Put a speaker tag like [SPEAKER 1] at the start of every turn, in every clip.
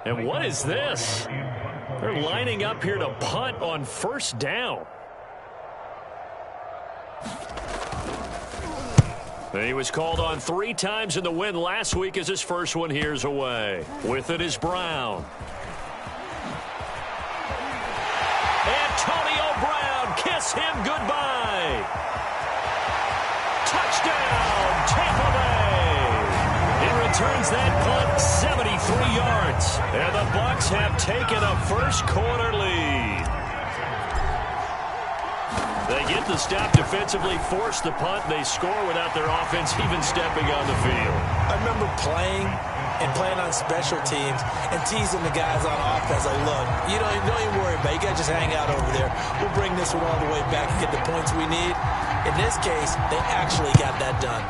[SPEAKER 1] And what is this? They're lining up here to punt on first down. He was called on 3 times in the win last week as his first one here's away. With it is Brown. Antonio Brown, kiss him goodbye. Touchdown, Tampa Bay. He returns that punt 73 yards. And the Bucs have taken a first quarter lead. They get the stop defensively, force the punt. They score without their offense even stepping on the field.
[SPEAKER 2] I remember playing on special teams and teasing the guys on offense. Like, look, don't even worry about it. You guys just hang out over there. We'll bring this one all the way back and get the points we need. In this case, they actually got that done.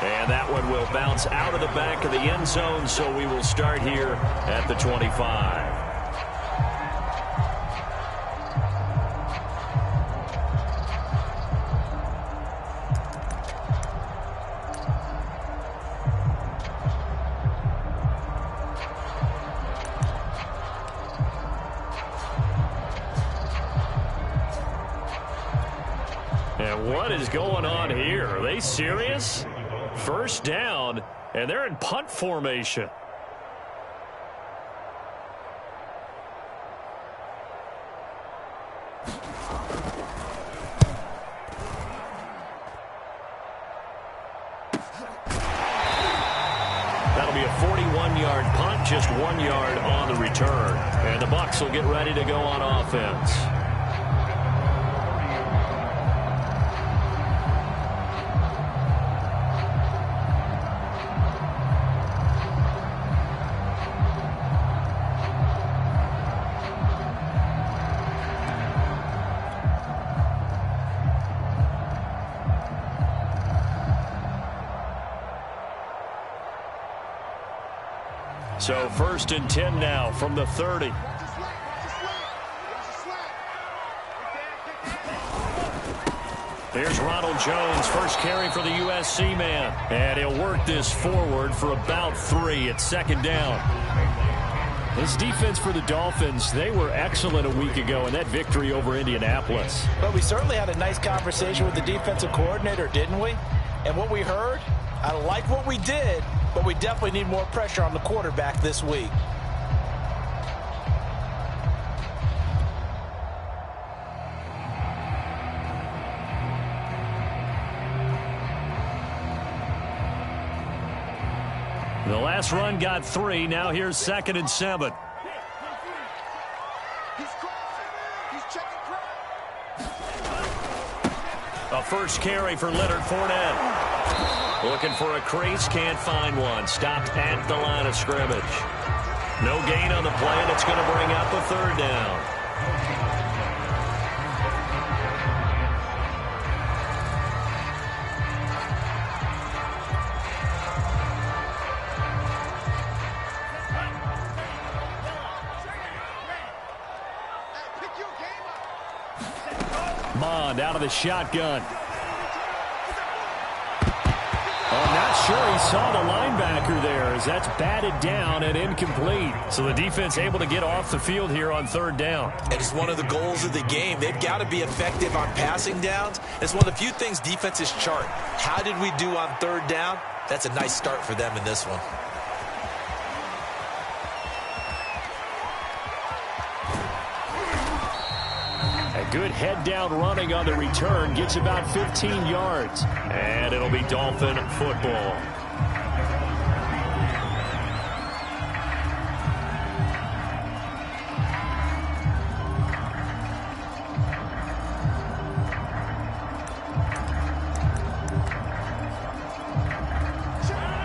[SPEAKER 1] And that one will bounce out of the back of the end zone, so we will start here at the 25. And what is going on here? Are they serious? First down, and they're in punt formation. That'll be a 41-yard punt, just 1 yard on the return. And the Bucs will get ready to go on offense. So 1st and 10 now from the 30. Here's Ronald Jones, first carry for the USC man. And he'll work this forward for about 3 at 2nd down. This defense for the Dolphins, they were excellent a week ago in that victory over Indianapolis.
[SPEAKER 2] But we certainly had a nice conversation with the defensive coordinator, didn't we? And what we heard, I like what we did, but we definitely need more pressure on the quarterback this week.
[SPEAKER 1] The last run got 3. Now here's 2nd and 7. A first carry for Leonard Fournette. Looking for a crease, can't find one. Stopped at the line of scrimmage. No gain on the play, and it's going to bring up a 3rd down. Mond out of the shotgun. I'm not sure he saw the linebacker there as that's batted down and incomplete. So the defense able to get off the field here on 3rd down.
[SPEAKER 2] And it's one of the goals of the game. They've got to be effective on passing downs. It's one of the few things defenses chart. How did we do on 3rd down? That's a nice start for them in this one.
[SPEAKER 1] Good head down running on the return. Gets about 15 yards. And it'll be Dolphin football.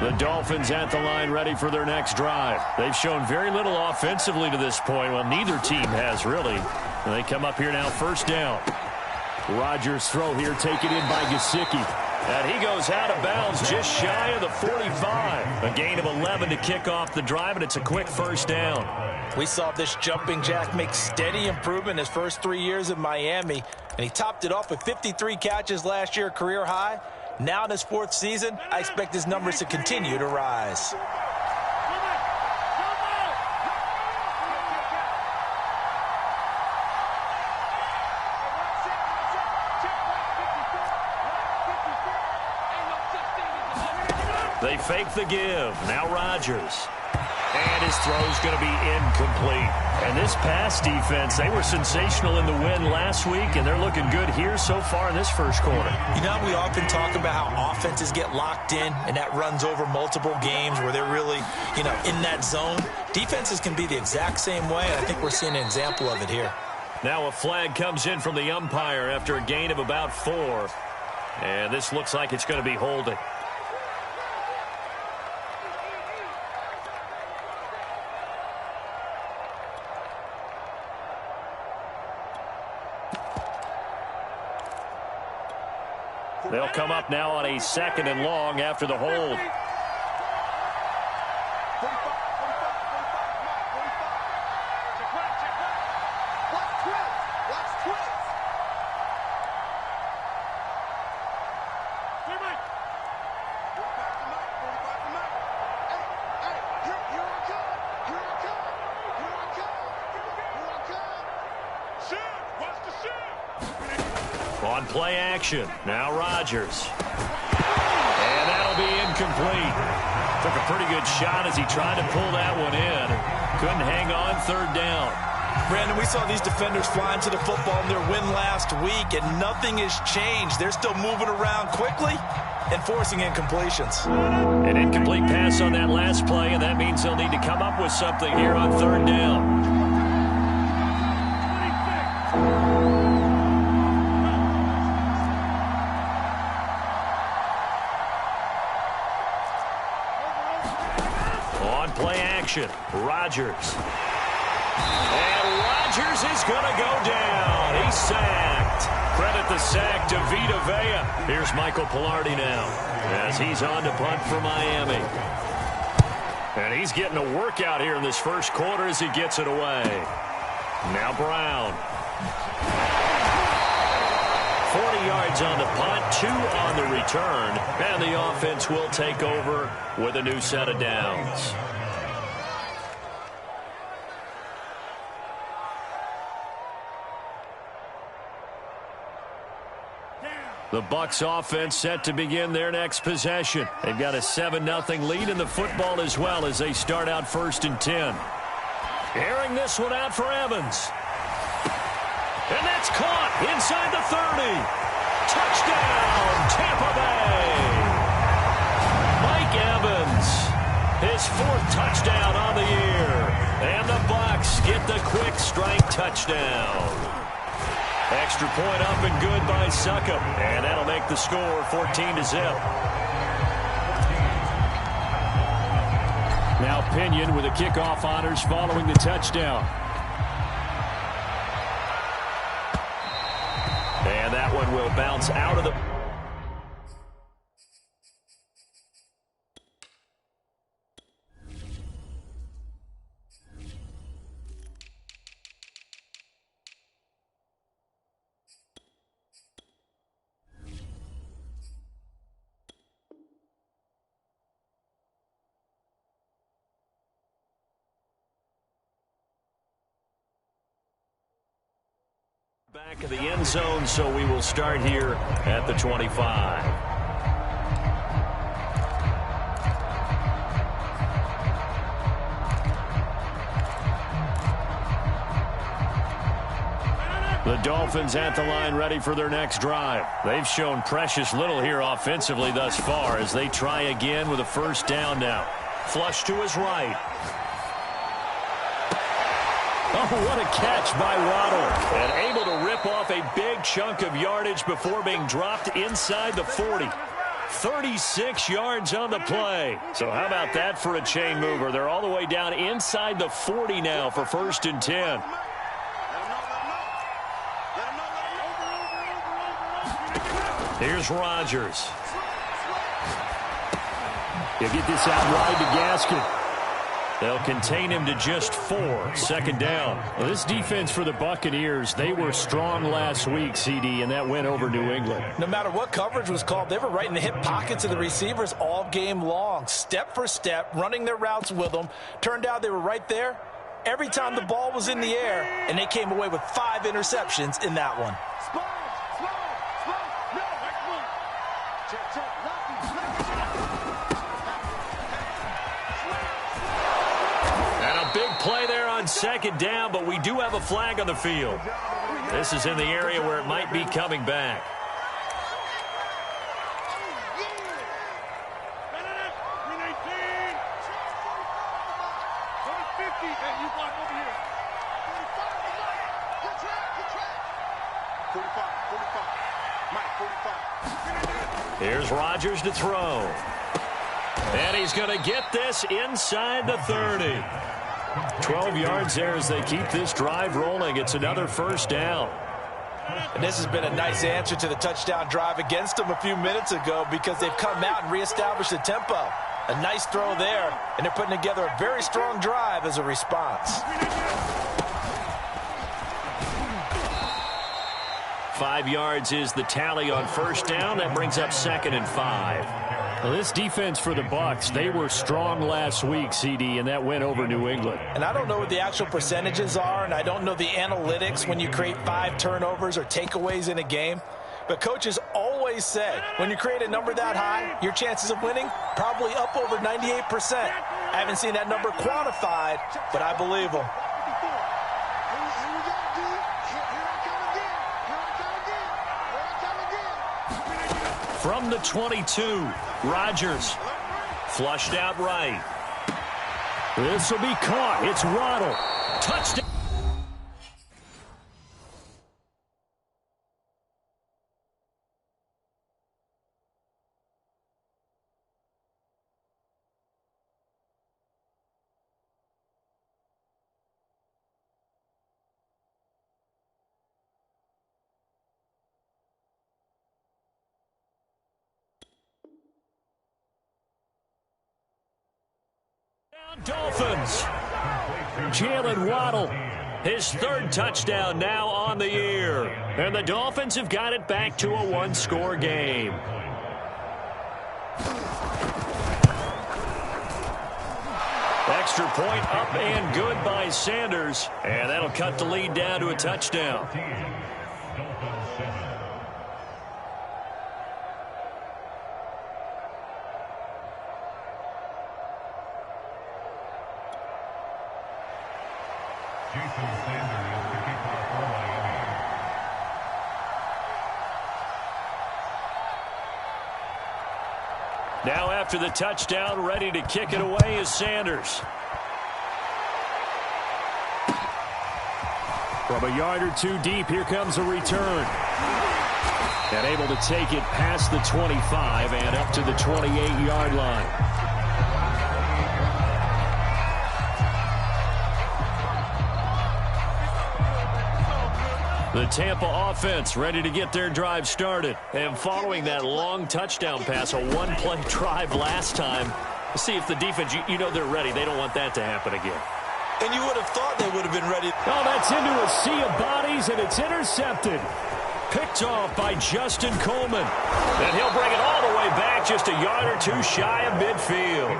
[SPEAKER 1] The Dolphins at the line ready for their next drive. They've shown very little offensively to this point. Well, neither team has really. And they come up here now, 1st down. Rodgers throw here taken in by Gesicki. And he goes out of bounds just shy of the 45. A gain of 11 to kick off the drive, and it's a quick 1st down.
[SPEAKER 2] We saw this jumping jack make steady improvement his first 3 years in Miami, and he topped it off with 53 catches last year, career high. Now in his 4th season, I expect his numbers to continue to rise.
[SPEAKER 1] They fake the give. Now Rodgers. And his throw's going to be incomplete. And this pass defense, they were sensational in the win last week, and they're looking good here so far in this first quarter.
[SPEAKER 2] You know, we often talk about how offenses get locked in, and that runs over multiple games where they're really, in that zone. Defenses can be the exact same way, and I think we're seeing an example of it here.
[SPEAKER 1] Now a flag comes in from the umpire after a gain of about 4. And this looks like it's going to be holding. They'll come up now on a 2nd and long after the hold. On play action, now Rodgers. And that'll be incomplete. Took a pretty good shot as he tried to pull that one in. Couldn't hang on 3rd down.
[SPEAKER 2] Brandon, we saw these defenders flying to the football in their win last week, and nothing has changed. They're still moving around quickly and forcing incompletions.
[SPEAKER 1] An incomplete pass on that last play, and that means they'll need to come up with something here on 3rd down. Rodgers. And Rodgers is going to go down. He's sacked. Credit the sack to Vita Vea. Here's Michael Pilardi now as he's on to punt for Miami. And he's getting a workout here in this first quarter as he gets it away. Now Brown. 40 yards on the punt, 2 on the return. And the offense will take over with a new set of downs. The Bucs offense set to begin their next possession. They've got a 7-0 lead in the football as well as they start out 1st and 10. Airing this one out for Evans. And that's caught inside the 30. Touchdown, Tampa Bay. Mike Evans, his 4th touchdown on the year. And the Bucs get the quick strike touchdown. Extra point up and good by Succop. And that'll make the score 14-0. Now Pinion with the kickoff honors following the touchdown. And that one will bounce out of the... Back of the end zone, so we will start here at the 25. The Dolphins at the line ready for their next drive. They've shown precious little here offensively thus far as they try again with a 1st down now. Flush to his right. Oh, what a catch by Waddle. And able to rip off a big chunk of yardage before being dropped inside the 40. 36 yards on the play. So how about that for a chain mover? They're all the way down inside the 40 now for 1st and 10. Here's Rodgers. He'll get this out wide to Gaskin. They'll contain him to just 4. Second down. Well, this defense for the Buccaneers, they were strong last week, CD, and that went over New England.
[SPEAKER 2] No matter what coverage was called, they were right in the hip pockets of the receivers all game long, step for step, running their routes with them. Turned out they were right there every time the ball was in the air, and they came away with 5 interceptions in that one.
[SPEAKER 1] Play there on second down, but we do have a flag on the field. This is in the area where it might be coming back. Here's Rodgers to throw. And he's going to get this inside the 30. 12 yards there as they keep this drive rolling. It's another first down.
[SPEAKER 2] And this has been a nice answer to the touchdown drive against them a few minutes ago because they've come out and reestablished the tempo. A nice throw there, and they're putting together a very strong drive as a response.
[SPEAKER 1] 5 yards is the tally on first down. That brings up 2nd and 5. Well, this defense for the Bucs, they were strong last week, CD, and that went over New England.
[SPEAKER 2] And I don't know what the actual percentages are, and I don't know the analytics when you create 5 turnovers or takeaways in a game. But coaches always say, when you create a number that high, your chances of winning probably up over 98%. I haven't seen that number quantified, but I believe them.
[SPEAKER 1] From the 22, Rodgers flushed out right. This will be caught. It's Waddle. Touchdown. Dolphins. Jalen Waddle, his 3rd touchdown now on the year. And the Dolphins have got it back to a 1-score game. Extra point up and good by Sanders. And that'll cut the lead down to a touchdown. Now after the touchdown, ready to kick it away is Sanders. From a yard or 2 deep, here comes a return. And able to take it past the 25 and up to the 28-yard line. The Tampa offense ready to get their drive started. And following that long touchdown pass, a 1-play drive last time, let's see if the defense, you know they're ready. They don't want that to happen again.
[SPEAKER 2] And you would have thought they would have been ready.
[SPEAKER 1] Oh, that's into a sea of bodies, and it's intercepted. Picked off by Justin Coleman. And he'll bring it all the way back just a yard or 2 shy of midfield.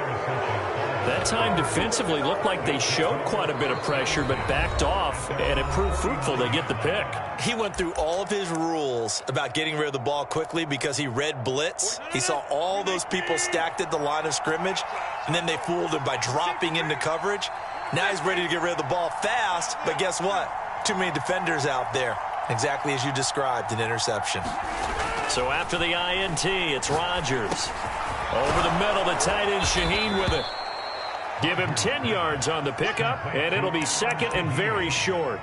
[SPEAKER 1] That time defensively looked like they showed quite a bit of pressure but backed off, and it proved fruitful to get the pick.
[SPEAKER 2] He went through all of his rules about getting rid of the ball quickly because he read blitz. He saw all those people stacked at the line of scrimmage, and then they fooled him by dropping into coverage. Now he's ready to get rid of the ball fast, but guess what? Too many defenders out there. Exactly as you described, an interception.
[SPEAKER 1] So after the INT, it's Rodgers. Over the middle, the tight end Shaheen with it. Give him 10 yards on the pickup, and it'll be 2nd and very short.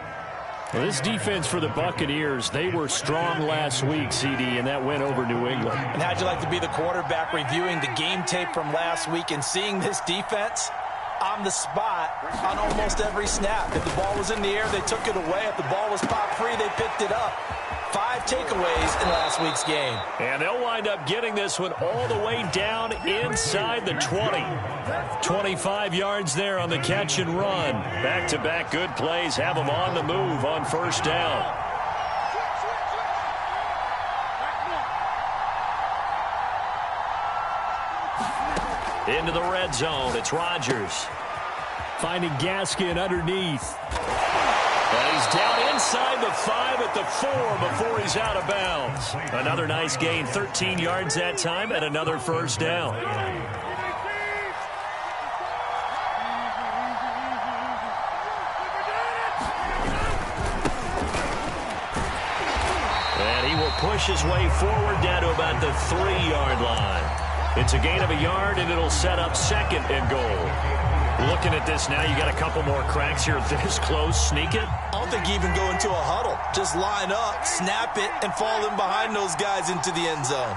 [SPEAKER 1] Well, this defense for the Buccaneers, they were strong last week, CD, and that went over New England.
[SPEAKER 2] And how'd you like to be the quarterback reviewing the game tape from last week and seeing this defense on the spot on almost every snap? If the ball was in the air, they took it away. If the ball was popped free, they picked it up. 5 takeaways in last week's game.
[SPEAKER 1] And they'll wind up getting this one all the way down inside the 20. 25 yards there on the catch and run. Back-to-back good plays have them on the move on first down. Into the red zone. It's Rodgers. Finding Gaskin underneath. And he's down inside the 5 at the 4 before he's out of bounds. Another nice gain, 13 yards that time, and another first down. And he will push his way forward down to about the 3-yard line. It's a gain of a yard, and it'll set up second and goal. Looking at this now, you got a couple more cracks here this close. Sneak it?
[SPEAKER 2] I don't think you even go into a huddle. Just line up, snap it, and fall in behind those guys into the end zone.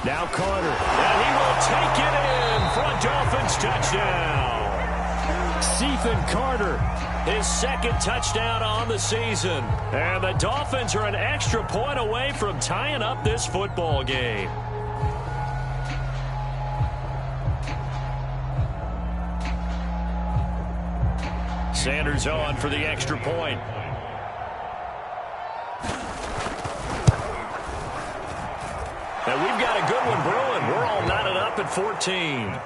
[SPEAKER 1] Now Carter. And he will take it in for a Dolphins touchdown. Ethan Carter, his second touchdown on the season. And the Dolphins are an extra point away from tying up this football game. Sanders on for the extra point. And we've got a good one brewing. We're all knotted up at 14.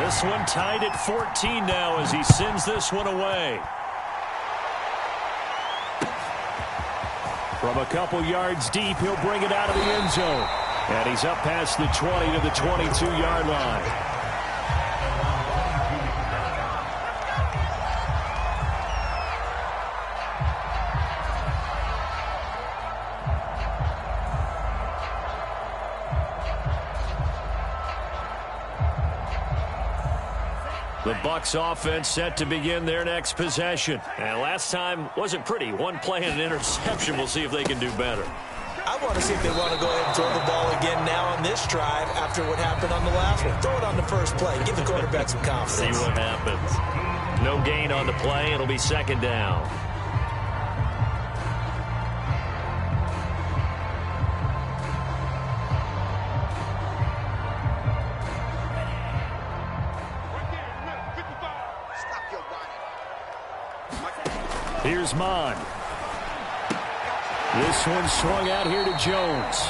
[SPEAKER 1] This one tied at 14 now as he sends this one away. From a couple yards deep, he'll bring it out of the end zone. And he's up past the 20 to the 22-yard line. The Bucs offense set to begin their next possession. And last time wasn't pretty. One play and an interception. We'll see if they can do better.
[SPEAKER 2] I want to see if they want to go ahead and throw the ball again now on this drive after what happened on the last one. Throw it on the first play. Give the quarterback some confidence.
[SPEAKER 1] See what happens. No gain on the play. It'll be second down. Here's Mon. This one swung out here to Jones.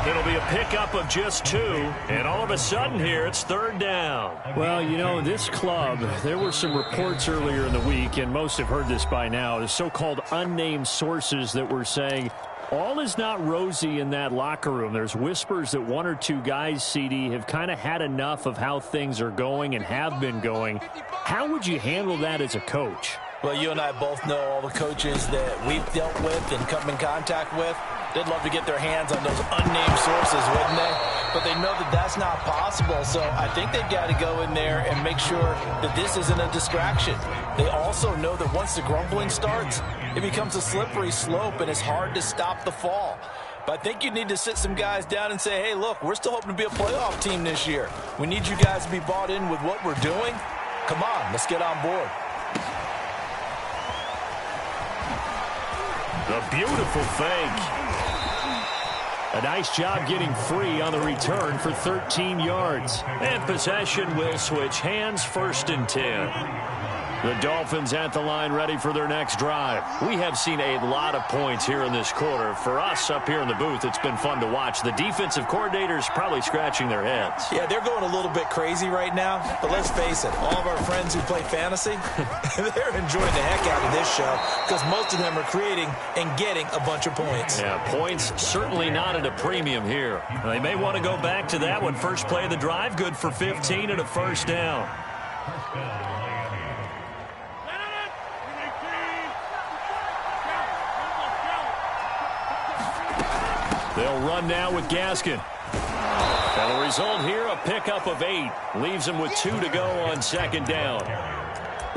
[SPEAKER 1] It'll be a pickup of just 2, and all of a sudden here it's third down. Well, you know, this club, there were some reports earlier in the week, and most have heard this by now, the so-called unnamed sources that were saying all is not rosy in that locker room. There's whispers that 1 or 2 guys, CD, have kind of had enough of how things are going and have been going. How would you handle that as a coach?
[SPEAKER 2] Well, you and I both know all the coaches that we've dealt with and come in contact with. They'd love to get their hands on those unnamed sources, wouldn't they? But they know that that's not possible, so I think they've got to go in there and make sure that this isn't a distraction. They also know that once the grumbling starts, it becomes a slippery slope, and it's hard to stop the fall. But I think you need to sit some guys down and say, hey, look, we're still hoping to be a playoff team this year. We need you guys to be bought in with what we're doing. Come on, let's get on board.
[SPEAKER 1] The beautiful fake. A nice job getting free on the return for 13 yards. And possession will switch hands, 1st and 10. The Dolphins at the line ready for their next drive. We have seen a lot of points here in this quarter. For us up here in the booth, it's been fun to watch. The defensive coordinators probably scratching their heads.
[SPEAKER 2] Yeah, they're going a little bit crazy right now. But let's face it, all of our friends who play fantasy, they're enjoying the heck out of this show because most of them are creating and getting a bunch of points.
[SPEAKER 1] Yeah, points certainly not at a premium here. They may want to go back to that one. First play of the drive, good for 15 and a first down. They'll run now with Gaskin. And the result here, a pickup of 8. Leaves them with 2 to go on second down.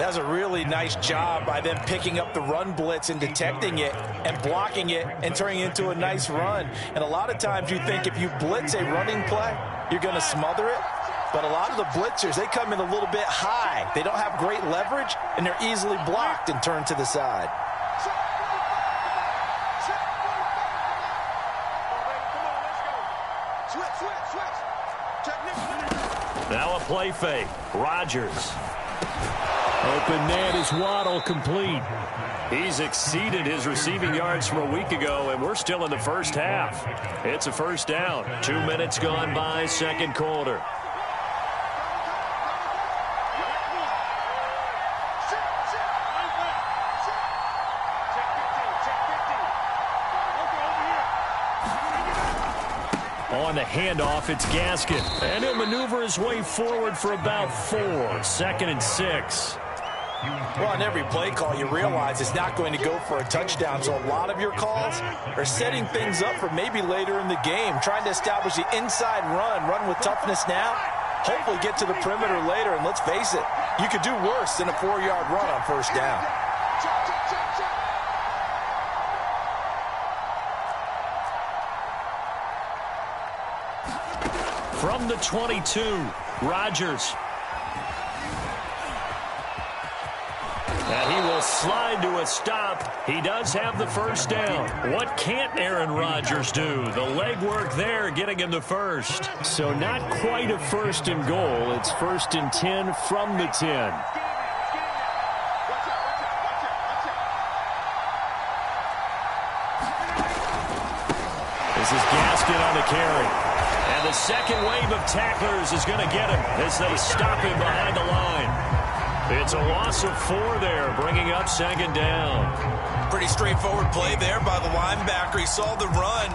[SPEAKER 2] That's a really nice job by them picking up the run blitz and detecting it and blocking it and turning it into a nice run. And a lot of times you think if you blitz a running play, you're going to smother it. But a lot of the blitzers, they come in a little bit high. They don't have great leverage, and they're easily blocked and turned to the side.
[SPEAKER 1] Now a play fake. Rodgers.
[SPEAKER 3] Open man is Waddle, complete.
[SPEAKER 1] He's exceeded his receiving yards from a week ago, and we're still in the first half. It's a first down. 2 minutes gone by, second quarter. On the handoff, it's Gaskin. And he'll maneuver his way forward for about 4. 2nd and 6.
[SPEAKER 2] Well, on every play call, you realize it's not going to go for a touchdown. So a lot of your calls are setting things up for maybe later in the game, trying to establish the inside run with toughness now, hopefully get to the perimeter later. And let's face it, you could do worse than a 4-yard run on first down.
[SPEAKER 1] From the 22, Rodgers. And he will slide to a stop. He does have the first down. What can't Aaron Rodgers do? The legwork there getting him the first.
[SPEAKER 3] So not quite a 1st and goal. It's 1st and 10 from the 10.
[SPEAKER 1] This is Gaskin on the carry. And the second wave of tacklers is going to get him as they stop him behind the line. It's a loss of 4 there, bringing up 2nd down.
[SPEAKER 2] Pretty straightforward play there by the linebacker. He saw the run,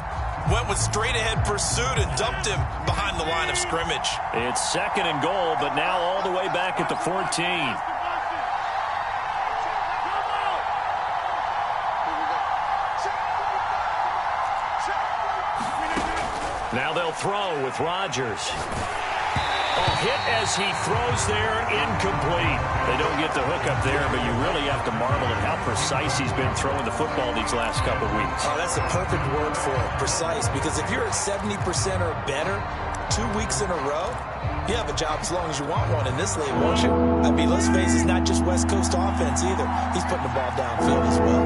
[SPEAKER 2] went with straight-ahead pursuit, and dumped him behind the line of scrimmage.
[SPEAKER 1] It's 2nd and goal, but now all the way back at the 14. Now they'll throw with Rodgers. Hit as he throws there, incomplete. They don't get the hook up there, but you really have to marvel at how precise he's been throwing the football these last couple weeks.
[SPEAKER 2] Oh, that's the perfect word for it, precise, because if you're at 70% or better 2 weeks in a row, you have a job as long as you want one in this league, won't you? I mean, let's face it, it's not just West Coast offense either. He's putting the ball downfield as well.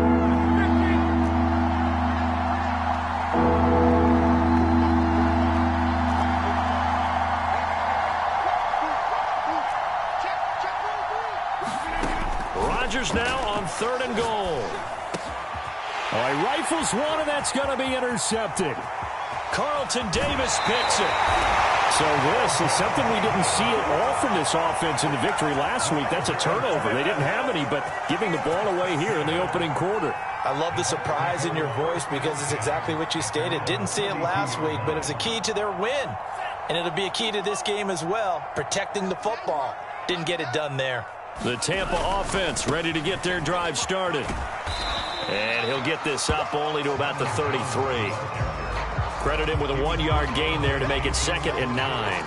[SPEAKER 1] Rodgers now on 3rd and goal.
[SPEAKER 3] All right, rifles one, and that's going to be intercepted.
[SPEAKER 1] Carlton Davis picks it.
[SPEAKER 3] So this is something we didn't see at all from this offense in the victory last week. That's a turnover. They didn't have any, but giving the ball away here in the opening quarter.
[SPEAKER 2] I love the surprise in your voice because it's exactly what you stated. Didn't see it last week, but it was a key to their win. And it'll be a key to this game as well, protecting the football. Didn't get it done there.
[SPEAKER 1] The Tampa offense ready to get their drive started. And he'll get this up only to about the 33. Credit him with a 1-yard gain there to make it 2nd and 9.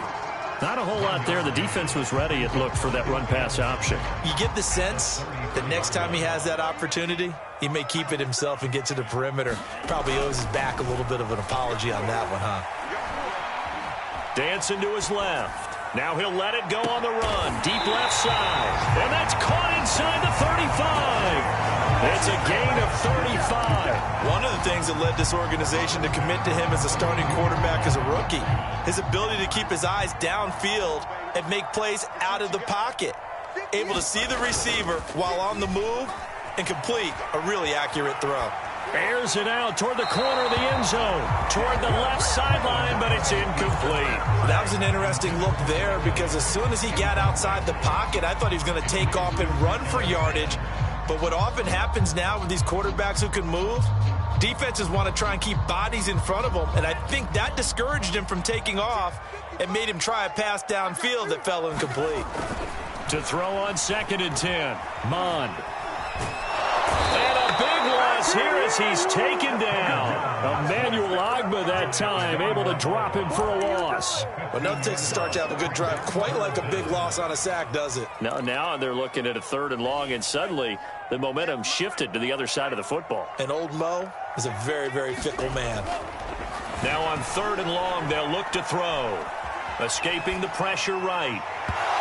[SPEAKER 1] Not a whole lot there. The defense was ready, it looked, for that run-pass option.
[SPEAKER 2] You get the sense that next time he has that opportunity, he may keep it himself and get to the perimeter. Probably owes his back a little bit of an apology on that one, huh?
[SPEAKER 1] Dancing to his left. Now he'll let it go on the run. Deep left side. And that's caught inside the 35. It's a gain of 35.
[SPEAKER 2] One of the things that led this organization to commit to him as a starting quarterback as a rookie, his ability to keep his eyes downfield and make plays out of the pocket. Able to see the receiver while on the move and complete a really accurate throw.
[SPEAKER 1] Airs it out toward the corner of the end zone, toward the left sideline, but it's incomplete.
[SPEAKER 2] That was an interesting look there because as soon as he got outside the pocket, I thought he was going to take off and run for yardage. But what often happens now with these quarterbacks who can move, defenses want to try and keep bodies in front of them, and I think that discouraged him from taking off and made him try a pass downfield that fell incomplete.
[SPEAKER 1] To throw on 2nd and 10, Mond. And a big one this here as he's taken down. Emmanuel Agba that time, able to drop him for a loss.
[SPEAKER 2] But nothing takes a start to have a good drive, quite like a big loss on a sack, does it?
[SPEAKER 1] Now they're looking at a 3rd and long, and suddenly the momentum shifted to the other side of the football.
[SPEAKER 2] And old Mo is a very, very fickle man.
[SPEAKER 1] Now on 3rd and long, they'll look to throw. Escaping the pressure right.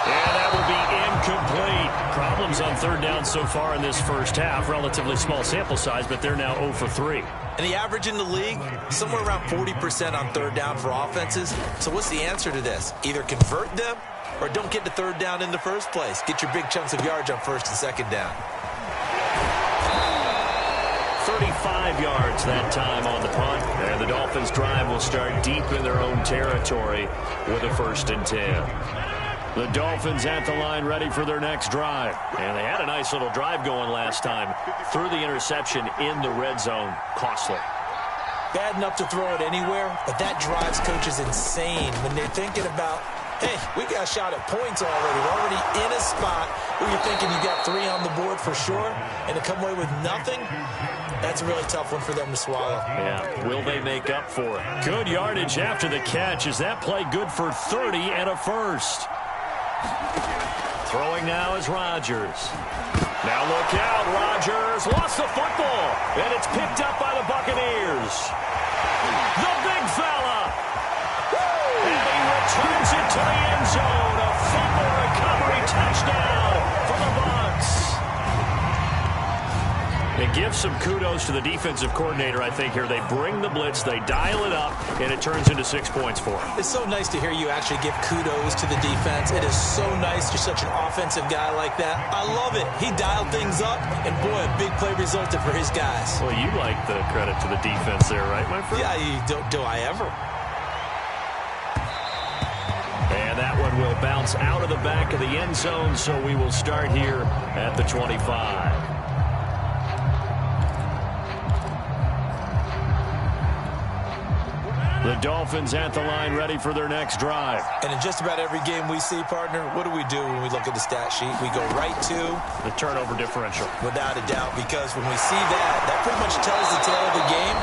[SPEAKER 1] And that will be incomplete. Problems on 3rd down so far in this first half. Relatively small sample size, but they're now 0 for 3.
[SPEAKER 2] And the average in the league, somewhere around 40% on 3rd down for offenses. So what's the answer to this? Either convert them or don't get to 3rd down in the first place. Get your big chunks of yards on 1st and 2nd down.
[SPEAKER 1] 35 yards that time on the punt. And the Dolphins' drive will start deep in their own territory with a 1st and 10. The Dolphins at the line ready for their next drive. And they had a nice little drive going last time. Threw the interception in the red zone. Costly.
[SPEAKER 2] Bad enough to throw it anywhere, but that drives coaches insane when they're thinking about, hey, we got a shot at points already. We're already in a spot where you're thinking you got 3 on the board for sure, and to come away with nothing, that's a really tough one for them to swallow.
[SPEAKER 1] Yeah, will they make up for it? Good yardage after the catch. Is that play good for 30 and a 1st? Throwing now is Rodgers. Now look out, Rodgers lost the football, and it's picked up by the Buccaneers. The big fella. And he returns it to the end zone. A fumble recovery touchdown for the Bucs. It gives some kudos to the defensive coordinator, I think, here. They bring the blitz, they dial it up, and it turns into 6 points for them.
[SPEAKER 2] It's so nice to hear you actually give kudos to the defense. It is so nice. You're such an offensive guy like that. I love it. He dialed things up, and boy, a big play resulted for his guys.
[SPEAKER 1] Well, you like the credit to the defense there, right, my friend?
[SPEAKER 2] Yeah, do I ever?
[SPEAKER 1] And that one will bounce out of the back of the end zone, so we will start here at the 25. The Dolphins at the line ready for their next drive.
[SPEAKER 2] And in just about every game we see, partner, what do we do when we look at the stat sheet? We go right to
[SPEAKER 1] the turnover differential.
[SPEAKER 2] Without a doubt, because when we see that pretty much tells the tale of the game.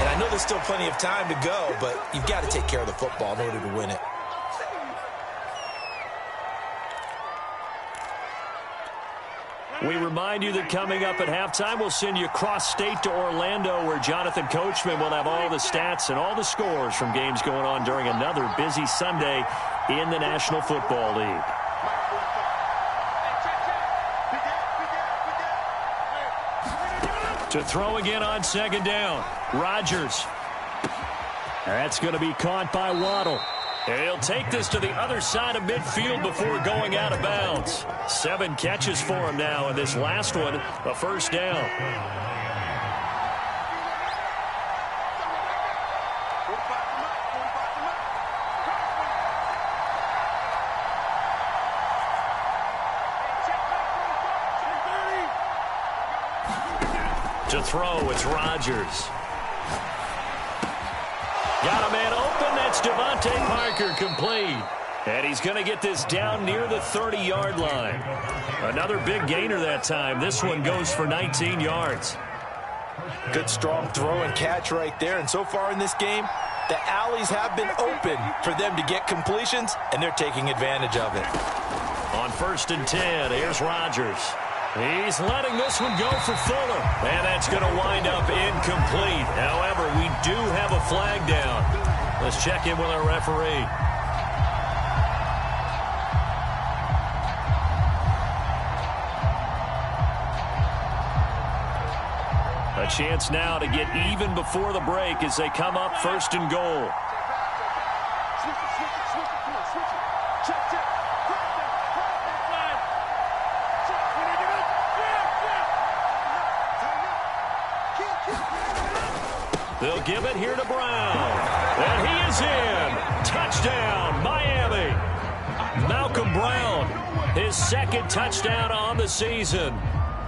[SPEAKER 2] And I know there's still plenty of time to go, but you've got to take care of the football in order to win it.
[SPEAKER 1] We remind you that coming up at halftime, we'll send you cross-state to Orlando, where Jonathan Coachman will have all the stats and all the scores from games going on during another busy Sunday in the National Football League. To throw again on 2nd down, Rodgers. That's going to be caught by Waddle. And he'll take this to the other side of midfield before going out of bounds. 7 catches for him now, and this last one, a 1st down. To throw, it's Rodgers. Got a man open. That's Devontae Parker, complete. And he's going to get this down near the 30-yard line. Another big gainer that time. This one goes for 19 yards.
[SPEAKER 2] Good strong throw and catch right there. And so far in this game, the alleys have been open for them to get completions, and they're taking advantage of it.
[SPEAKER 1] On 1st and 10, here's Rodgers. He's letting this one go for Fuller. And that's going to wind up incomplete. However, we do have a flag down. Let's check in with our referee. A chance now to get even before the break as they come up 1st and goal. They'll give it here to Brown. And he is in. Touchdown, Miami. Malcolm Brown, his 2nd touchdown on the season.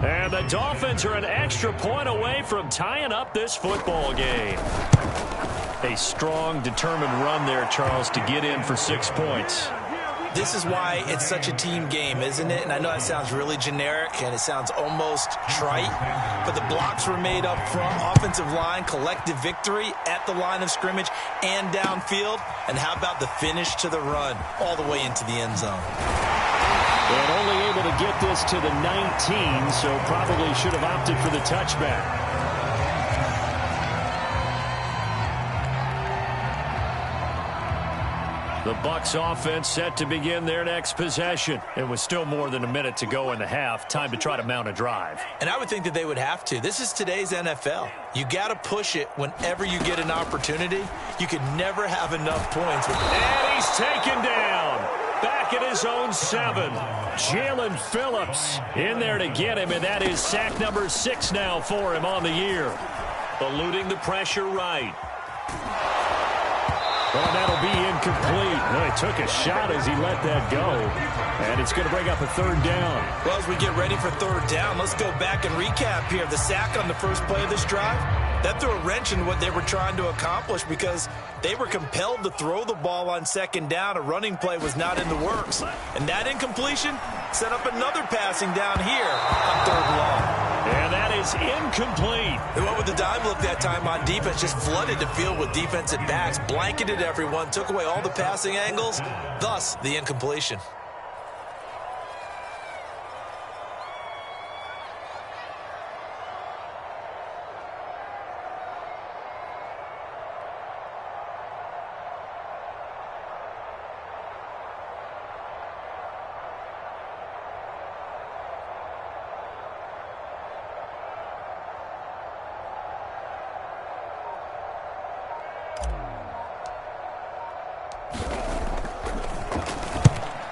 [SPEAKER 1] And the Dolphins are an extra point away from tying up this football game. A strong, determined run there, Charles, to get in for 6 points.
[SPEAKER 2] This is why it's such a team game, isn't it? And I know that sounds really generic and it sounds almost trite, but the blocks were made up front, offensive line, collective victory at the line of scrimmage and downfield. And how about the finish to the run all the way into the end zone?
[SPEAKER 3] And only able to get this to the 19, so probably should have opted for the touchback.
[SPEAKER 1] The Bucs offense set to begin their next possession. And with still more than a minute to go in the half, time to try to mount a drive.
[SPEAKER 2] And I would think that they would have to. This is today's NFL. You got to push it whenever you get an opportunity. You can never have enough points.
[SPEAKER 1] And he's taken down. Back at his own 7. Jalen Phillips in there to get him, and that is sack number 6 now for him on the year. Eluding the pressure right. Well, that'll be incomplete. No, he took a shot as he let that go. And it's going to bring up a 3rd down.
[SPEAKER 2] Well, as we get ready for 3rd down, let's go back and recap here. The sack on the first play of this drive, that threw a wrench in what they were trying to accomplish because they were compelled to throw the ball on 2nd down. A running play was not in the works. And that incompletion set up another passing down here on 3rd long.
[SPEAKER 1] And that is incomplete.
[SPEAKER 2] They went with the dime look that time on defense, just flooded the field with defensive backs, blanketed everyone, took away all the passing angles, thus the incompletion.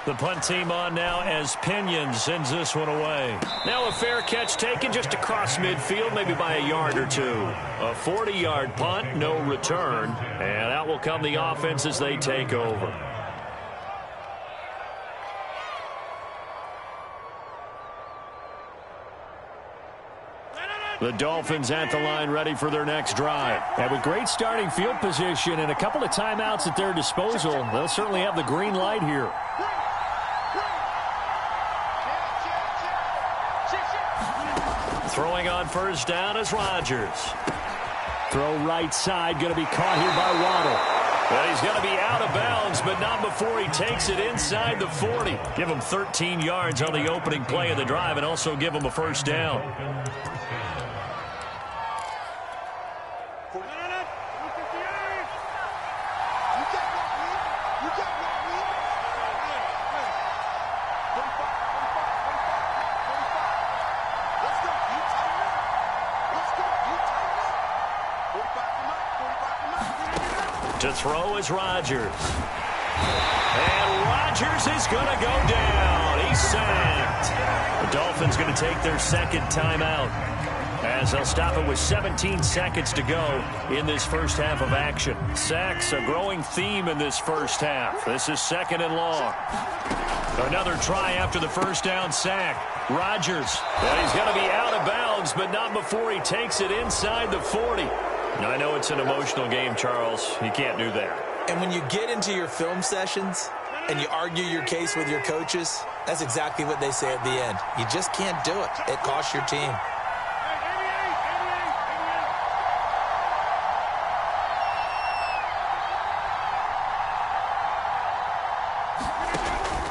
[SPEAKER 1] The punt team on now as Pinion sends this one away. Now a fair catch taken just across midfield, maybe by a yard or 2. A 40-yard punt, no return. And out will come the offense as they take over. The Dolphins at the line ready for their next drive.
[SPEAKER 3] And with great starting field position and a couple of timeouts at their disposal, they'll certainly have the green light here.
[SPEAKER 1] Throwing on 1st down is Rodgers.
[SPEAKER 3] Throw right side, going to be caught here by Waddle.
[SPEAKER 1] But he's going to be out of bounds, but not before he takes it inside the 40. Give him 13 yards on the opening play of the drive and also give him a 1st down. To throw is Rodgers. And Rodgers is going to go down. He's sacked. The Dolphins going to take their 2nd timeout as they'll stop it with 17 seconds to go in this first half of action. Sacks, a growing theme in this first half. This is 2nd and long. Another try after the 1st down sack. Rodgers. Well, he's going to be out of bounds, but not before he takes it inside the 40. Now, I know it's an emotional game, Charles. You can't do that.
[SPEAKER 2] And when you get into your film sessions and you argue your case with your coaches, that's exactly what they say at the end. You just can't do it. It costs your team.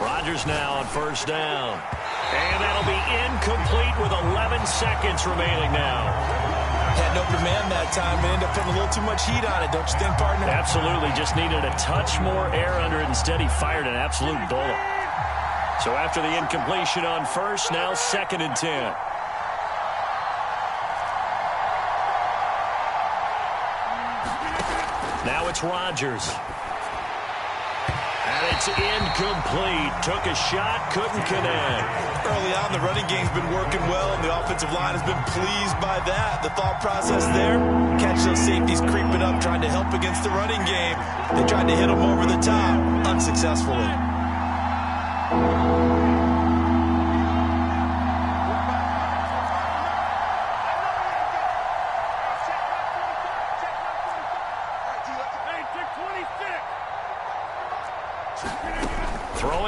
[SPEAKER 1] Rodgers now on 1st down. And that'll be incomplete with 11 seconds remaining now.
[SPEAKER 2] Had no command that time and ended up putting a little too much heat on it, don't you think, partner?
[SPEAKER 1] Absolutely. Just needed a touch more air under it. Instead, he fired an absolute bullet. So after the incompletion on 1st, now 2nd and 10. Now it's Rodgers. And it's incomplete. Took a shot, couldn't connect.
[SPEAKER 2] Early on, the running game's been working well, and the offensive line has been pleased by that. The thought process there, catch those safeties creeping up, trying to help against the running game. They tried to hit them over the top, unsuccessfully.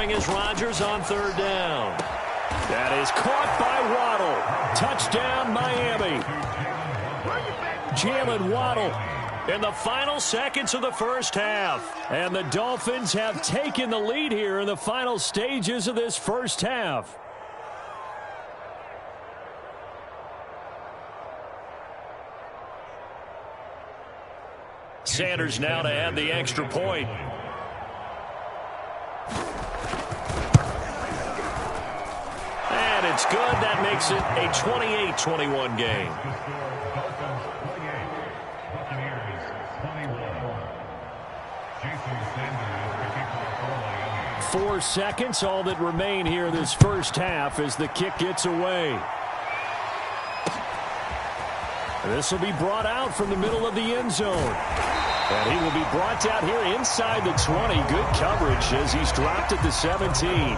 [SPEAKER 1] throwing is Rodgers on third down.
[SPEAKER 3] That is caught by Waddle. Touchdown, Miami. Jalen Waddle in the final seconds of the first half. And the Dolphins have taken the lead here in the final stages of this first half.
[SPEAKER 1] Sanders now to add the extra point. And it's good. That makes it a 28-21 game.
[SPEAKER 3] 4 seconds, all that remain here this first half as the kick gets away. This will be brought out from the middle of the end zone. And he will be brought down here inside the 20. Good coverage as he's dropped at the 17.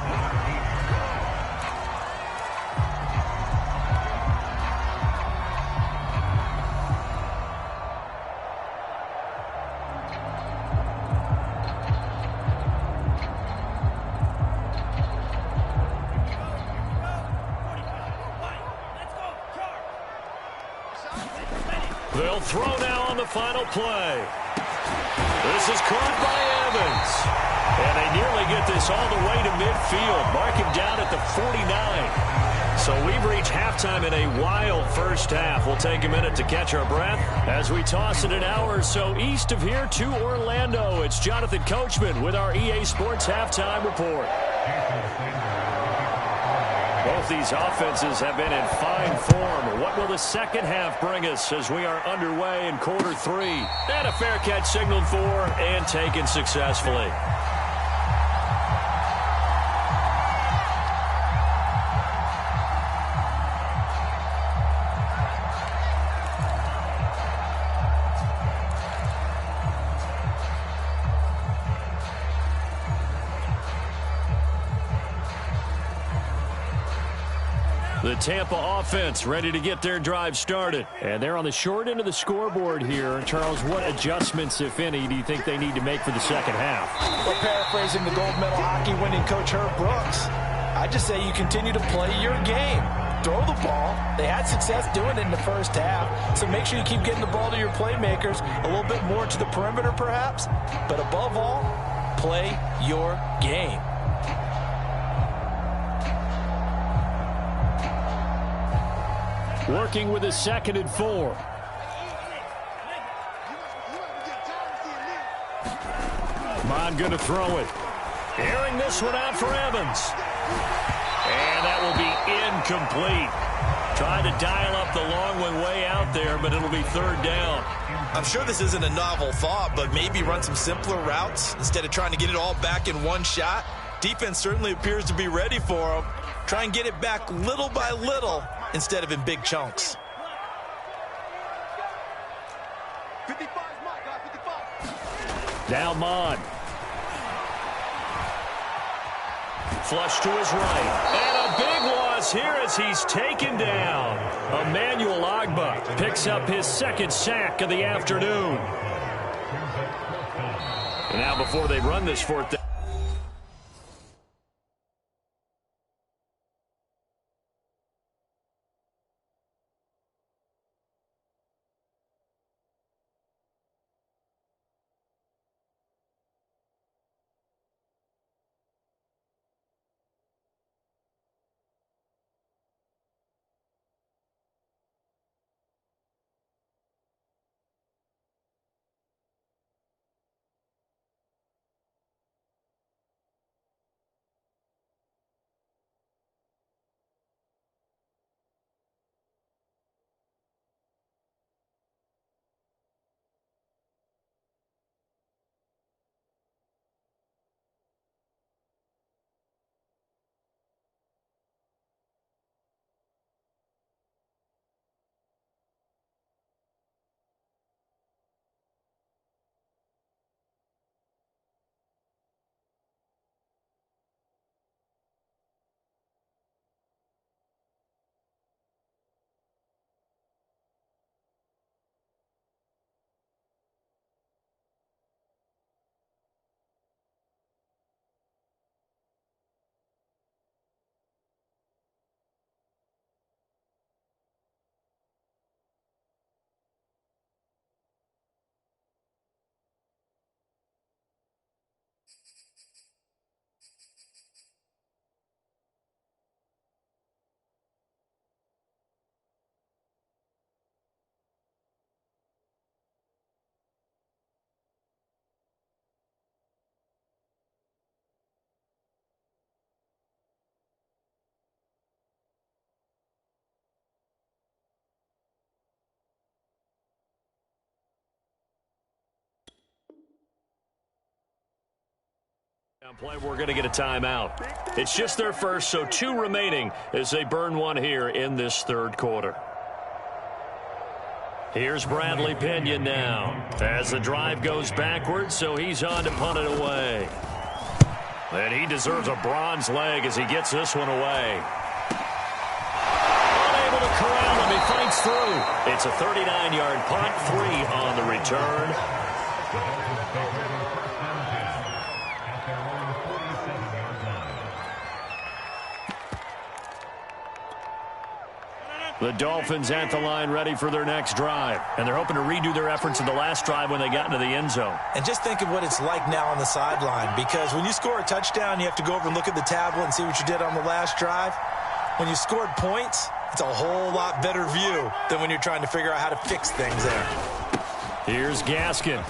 [SPEAKER 1] They'll throw now on the final play. This is caught by Evans. And they nearly get this all the way to midfield. Mark him down at the 49. So we've reached halftime in a wild first half. We'll take a minute to catch our breath as we toss it an hour or so east of here to Orlando. It's Jonathan Coachman with our EA Sports Halftime Report. Both these offenses have been in fine form. What will the second half bring us as we are underway in quarter three? And a fair catch signaled for and taken successfully. The Tampa offense ready to get their drive started.
[SPEAKER 3] And they're on the short end of the scoreboard here. Charles, what adjustments, if any, do you think they need to make for the second half?
[SPEAKER 2] Well, paraphrasing the gold medal hockey winning coach Herb Brooks, I just say you continue to play your game. Throw the ball. They had success doing it in the first half, so make sure you keep getting the ball to your playmakers, a little bit more to the perimeter perhaps, but above all, play your game.
[SPEAKER 3] Working with a 2nd and 4. Mon going to throw it.
[SPEAKER 1] Airing this one out for Evans. And that will be incomplete. Trying to dial up the long one way out there, but it'll be third down.
[SPEAKER 4] I'm sure this isn't a novel thought, but maybe run some simpler routes instead of trying to get it all back in one shot. Defense certainly appears to be ready for them. Try and get it back little by little instead of in big chunks.
[SPEAKER 5] 55, my guy, 55.
[SPEAKER 3] Now Mon.
[SPEAKER 1] Flush to his right. And a big loss here as he's taken down. Emmanuel Ogbah picks up his 2nd sack of the afternoon. And now before they run this 4th down. Play, we're going to get a timeout. It's just their first, so 2 remaining as they burn one here in this third quarter. Here's Bradley Pinion now as the drive goes backwards, so he's on to punt it away. And he deserves a bronze leg as he gets this one away. Unable to corral him, he fights through. It's a 39-yard punt, 3 on the return. The Dolphins at the line ready for their next drive. And they're hoping to redo their efforts in the last drive when they got into the end zone.
[SPEAKER 2] And just think of what it's like now on the sideline, because when you score a touchdown, you have to go over and look at the tablet and see what you did on the last drive. When you scored points, it's a whole lot better view than when you're trying to figure out how to fix things there.
[SPEAKER 1] Here's Gaskin.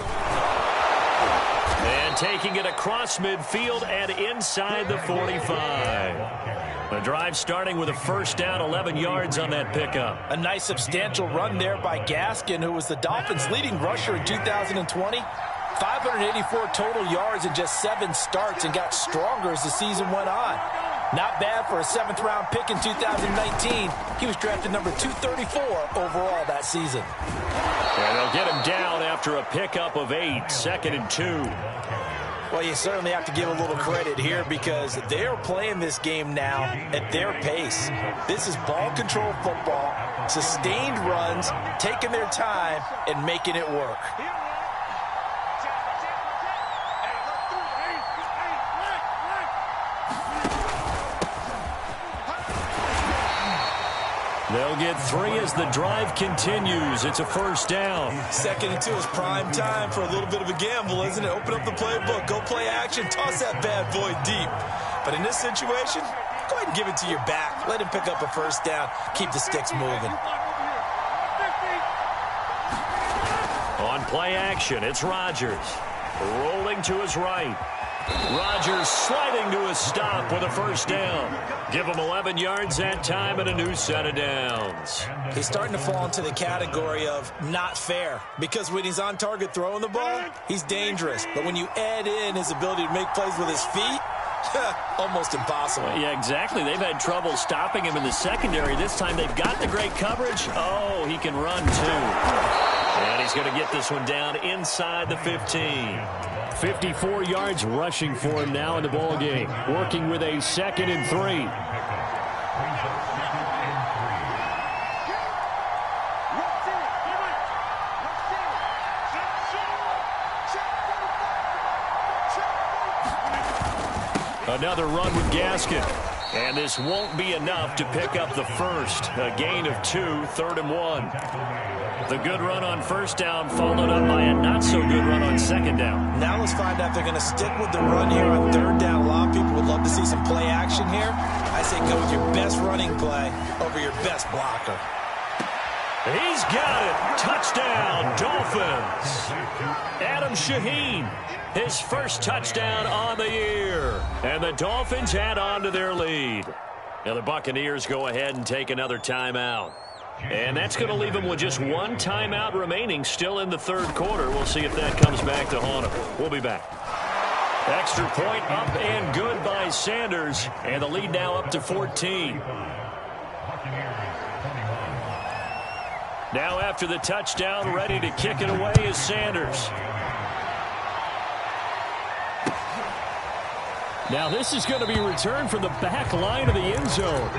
[SPEAKER 1] And taking it across midfield and inside the 45. The drive starting with a first down, 11 yards on that pickup.
[SPEAKER 2] A nice substantial run there by Gaskin, who was the Dolphins' leading rusher in 2020. 584 total yards in just 7 starts and got stronger as the season went on. Not bad for a 7th-round pick in 2019. He was drafted number 234 overall that season.
[SPEAKER 1] And they'll get him down after a pickup of 8, 2nd and 2.
[SPEAKER 2] Well, you certainly have to give a little credit here because they're playing this game now at their pace. This is ball control football, sustained runs, taking their time, and making it work.
[SPEAKER 1] They'll get 3 as the drive continues. It's a first down.
[SPEAKER 2] 2nd and 2 is prime time for a little bit of a gamble, isn't it? Open up the playbook, go play action, toss that bad boy deep. But in this situation, go ahead and give it to your back. Let him pick up a first down. Keep the sticks moving.
[SPEAKER 1] On play action, it's Rodgers. Rolling to his right. Rodgers sliding to a stop with a first down. Give him 11 yards that time and a new set of downs.
[SPEAKER 2] He's starting to fall into the category of not fair, because when he's on target throwing the ball, he's dangerous. But when you add in his ability to make plays with his feet, almost impossible.
[SPEAKER 1] Yeah, exactly. They've had trouble stopping him in the secondary. This time they've got the great coverage. Oh, he can run too. And he's going to get this one down inside the 15.
[SPEAKER 3] 54 yards rushing for him now in the ball game. Working with a 2nd and 3.
[SPEAKER 1] Another run with Gaskin. And this won't be enough to pick up the first. A gain of 2, 3rd and 1. The good run on first down followed up by a not-so-good run on 2nd down.
[SPEAKER 2] Now let's find out if they're going to stick with the run here on 3rd down. A lot of people would love to see some play action here. I say go with your best running play over your best blocker.
[SPEAKER 1] He's got it. Touchdown, Dolphins. Adam Shaheen, his first touchdown on the year. And the Dolphins add on to their lead. Now the Buccaneers go ahead and take another timeout. And that's going to leave them with just 1 timeout remaining still in the 3rd quarter. We'll see if that comes back to haunt them. We'll be back. Extra point up and good by Sanders. And the lead now up to 14. Now after the touchdown, ready to kick it away is Sanders.
[SPEAKER 3] Now this is going to be returned from the back line of the end zone.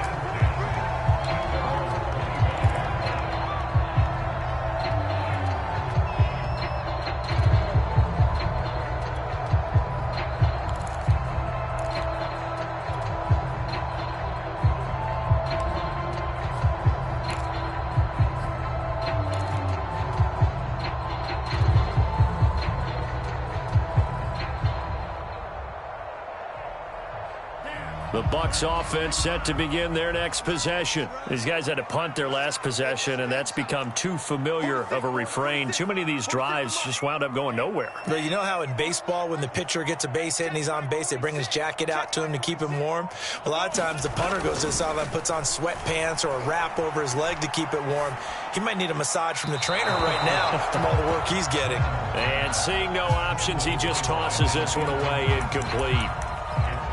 [SPEAKER 1] Bucs offense set to begin their next possession. These guys had to punt their last possession, and that's become too familiar of a refrain. Too many of these drives just wound up going nowhere.
[SPEAKER 2] But you know how in baseball, when the pitcher gets a base hit and he's on base, they bring his jacket out to him to keep him warm? A lot of times the punter goes to the sideline, puts on sweatpants or a wrap over his leg to keep it warm. He might need a massage from the trainer right now from all the work he's getting.
[SPEAKER 1] And seeing no options, he just tosses this one away, incomplete.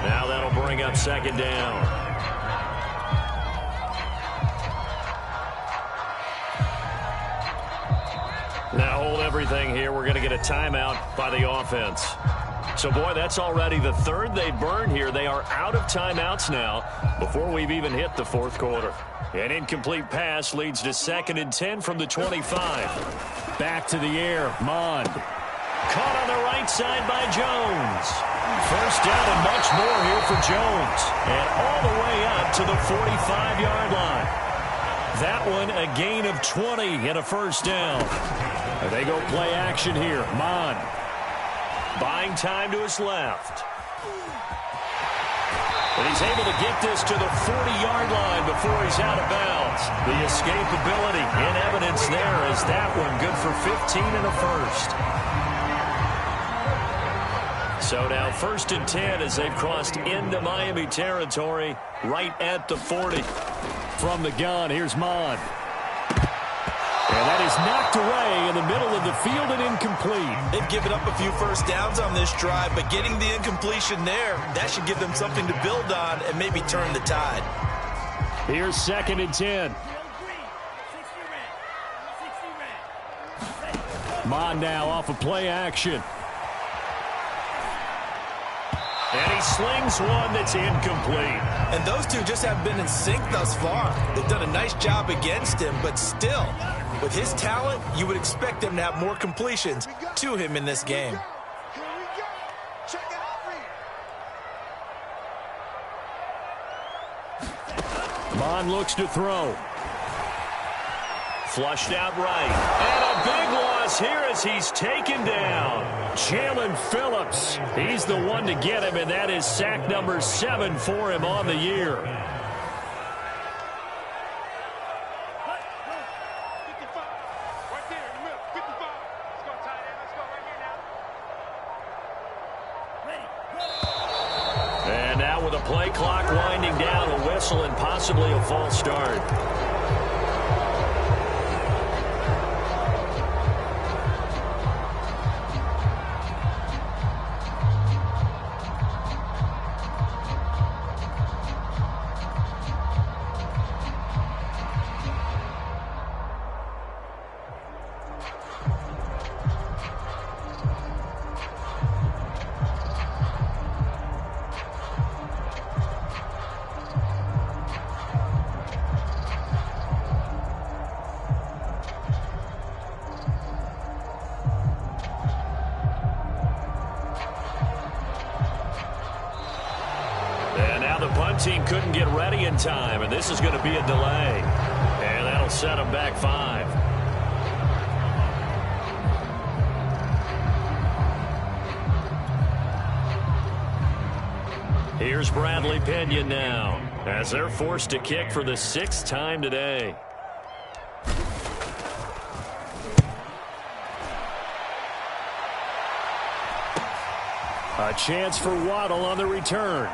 [SPEAKER 1] Now that'll bring up second down. Now hold everything here. We're going to get a timeout by the offense. So, boy, that's already the third they've burned here. They are out of timeouts now before we've even hit the fourth quarter. An incomplete pass leads to 2nd and 10 from the 25.
[SPEAKER 3] Back to the air, Mond.
[SPEAKER 1] Caught on the right side by Jones. First down and much more here for Jones. And all the way up to the 45-yard line. That one a gain of 20 and a first down.
[SPEAKER 3] And they go play action here. Mond.
[SPEAKER 1] Buying time to his left. And he's able to get this to the 40-yard line before he's out of bounds. The escapability in evidence there as that one good for 15 and a first. So now 1st and 10 as they've crossed into Miami territory right at the 40.
[SPEAKER 3] From the gun, here's Mond. And that is knocked away in the middle of the field and incomplete.
[SPEAKER 4] They've given up a few first downs on this drive, but getting the incompletion there, that should give them something to build on and maybe turn the tide.
[SPEAKER 3] Here's 2nd and 10. Mond now off of play action.
[SPEAKER 1] And he slings one that's incomplete.
[SPEAKER 4] And those two just haven't been in sync thus far. They've done a nice job against him, but still, with his talent, you would expect him to have more completions to him in this game.
[SPEAKER 3] Mond looks to throw.
[SPEAKER 1] Flushed out right. And a big loss here as he's taken down.
[SPEAKER 3] Jalen Phillips. He's the one to get him, and that is sack number 7 for him on the year.
[SPEAKER 1] And now with a play clock winding down, a whistle and possibly a false start. Team couldn't get ready in time, and this is going to be a delay. And that'll set them back 5. Here's Bradley Pinion now, as they're forced to kick for the 6th time today.
[SPEAKER 3] A chance for Waddle on the return.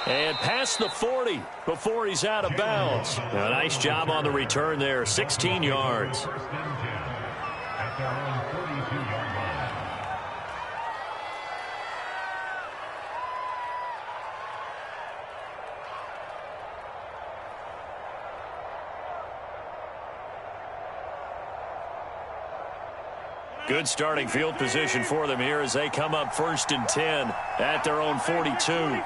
[SPEAKER 1] And past the 40 before he's out of bounds. A nice job on the return there, 16 yards. Good starting field position for them here as they come up 1st and 10 at their own 42.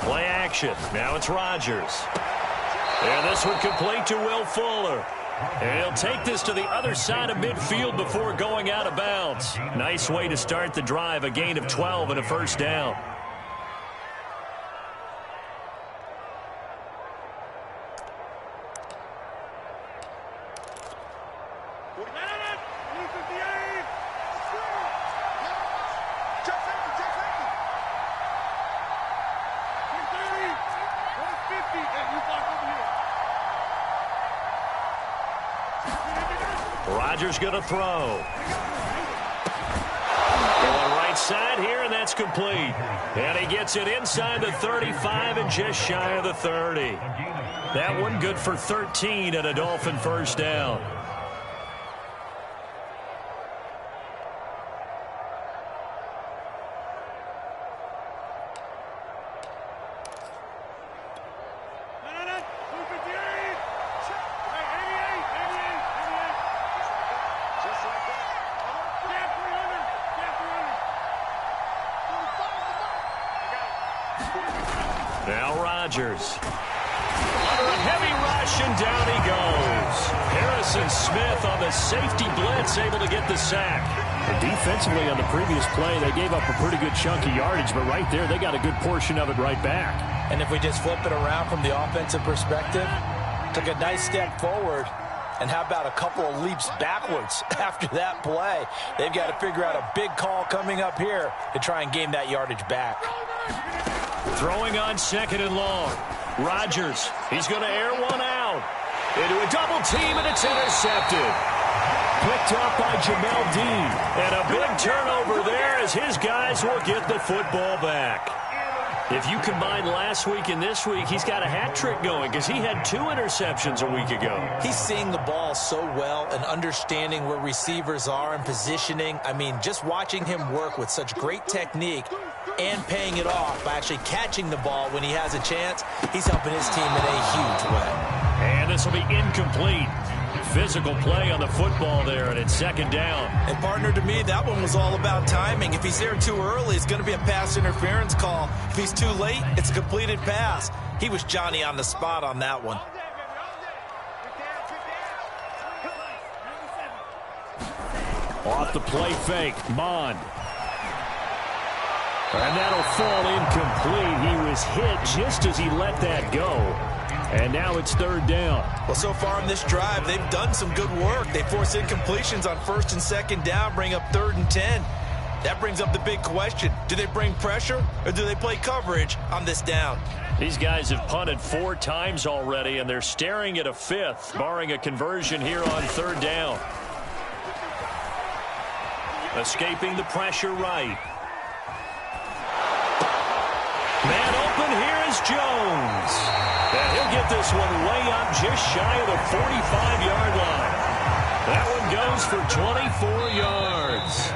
[SPEAKER 1] Play action. Now it's Rodgers. And this one complete to Will Fuller. And he'll take this to the other side of midfield before going out of bounds. Nice way to start the drive. A gain of 12 and a first down. Rodgers going to throw. Right side here, and that's complete. And he gets it inside the 35 and just shy of the 30. That one good for 13 and a Dolphin first down. Now Rodgers. Under a heavy rush, and down he goes. Harrison Smith on the safety blitz, able to get the sack.
[SPEAKER 3] And defensively on the previous play, they gave up a pretty good chunk of yardage, but right there, they got a good portion of it right back.
[SPEAKER 2] And if we just flip it around from the offensive perspective, took a nice step forward, and how about a couple of leaps backwards after that play? They've got to figure out a big call coming up here to try and gain that yardage back.
[SPEAKER 1] Throwing on 2nd and long. Rodgers, he's going to air one out. Into a double team, and it's intercepted. Picked off by Jamel Dean. And a big turnover there as his guys will get the football back. If you combine last week and this week, he's got a hat trick going because he had 2 interceptions a week ago.
[SPEAKER 2] He's seeing the ball so well and understanding where receivers are and positioning. I mean, just watching him work with such great technique and paying it off by actually catching the ball when he has a chance, he's helping his team in a huge way.
[SPEAKER 1] And this will be incomplete. Physical play on the football there, and it's 2nd down.
[SPEAKER 4] And partner, to me, that one was all about timing. If he's there too early, it's going to be a pass interference call. If he's too late, it's a completed pass. He was Johnny on the spot on that one.
[SPEAKER 3] Off the play fake, Mond. And that'll fall incomplete. He was hit just as he let that go. And now it's 3rd down.
[SPEAKER 4] Well, so far in this drive, they've done some good work. They force incompletions on 1st and 2nd down, bring up 3rd and 10. That brings up the big question. Do they bring pressure or do they play coverage on this down?
[SPEAKER 1] These guys have punted 4 times already, and they're staring at a 5th, barring a conversion here on 3rd down. Escaping the pressure right. Man open, here is Jones. And he'll get this one way up just shy of the 45-yard line. That one goes for 24 yards.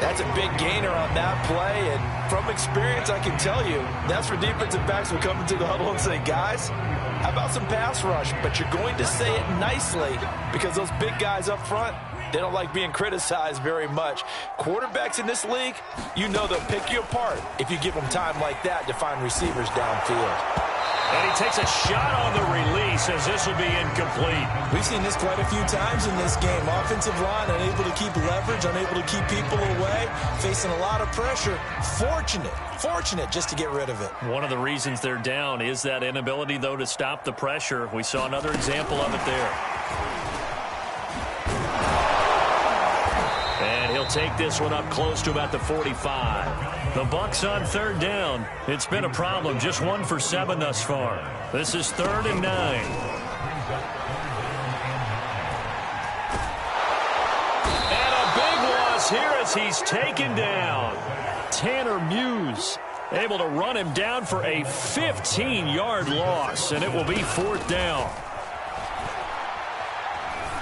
[SPEAKER 2] That's a big gainer on that play, and from experience, I can tell you, that's where defensive backs will come into the huddle and say, guys, how about some pass rush? But you're going to say it nicely because those big guys up front, they don't like being criticized very much. Quarterbacks in this league, you know they'll pick you apart if you give them time like that to find receivers downfield.
[SPEAKER 1] And he takes a shot on the release as this will be incomplete.
[SPEAKER 2] We've seen this quite a few times in this game. Offensive line unable to keep leverage, unable to keep people away, facing a lot of pressure. Fortunate just to get rid of it.
[SPEAKER 1] One of the reasons they're down is that inability, though, to stop the pressure. We saw another example of it there. And he'll take this one up close to about the 45. The Bucs on 3rd down. It's been a problem. Just 1 for 7 thus far. This is 3rd and 9. And a big loss here as he's taken down. Tanner Muse able to run him down for a 15-yard loss, and it will be 4th down.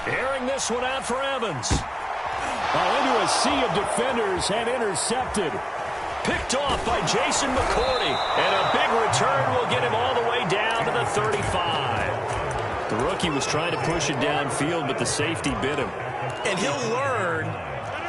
[SPEAKER 1] Airing this one out for Evans.
[SPEAKER 3] Into a sea of defenders and intercepted.
[SPEAKER 1] Picked off by Jason McCourty. And a big return will get him all the way down to the 35. The rookie was trying to push it downfield, but the safety bit him.
[SPEAKER 2] And he'll learn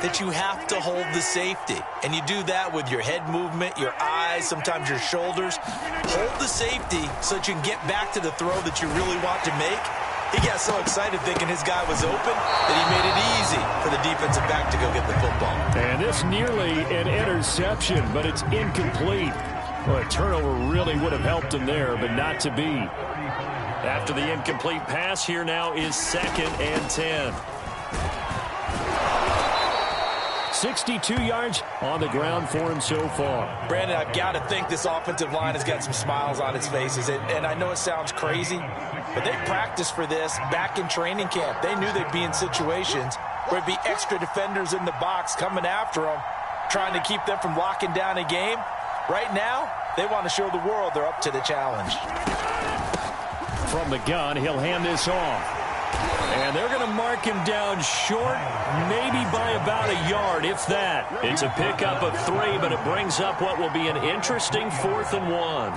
[SPEAKER 2] that you have to hold the safety. And you do that with your head movement, your eyes, sometimes your shoulders. Hold the safety so that you can get back to the throw that you really want to make. He got so excited thinking his guy was open that he made it easy for the defensive back to go get the football.
[SPEAKER 3] And this nearly an interception, but it's incomplete. Well, a turnover really would have helped him there, but not to be.
[SPEAKER 1] After the incomplete pass, here now is 2nd and 10.
[SPEAKER 3] 62 yards on the ground for him so far.
[SPEAKER 2] Brandon, I've got to think this offensive line has got some smiles on its faces. And I know it sounds crazy, but they practiced for this back in training camp. They knew they'd be in situations where it'd be extra defenders in the box coming after them, trying to keep them from locking down a game. Right now, they want to show the world they're up to the challenge.
[SPEAKER 3] From the gun, he'll hand this off.
[SPEAKER 1] And they're going to mark him down short, maybe by about a yard, if that. It's a pickup of 3, but it brings up what will be an interesting 4th and 1.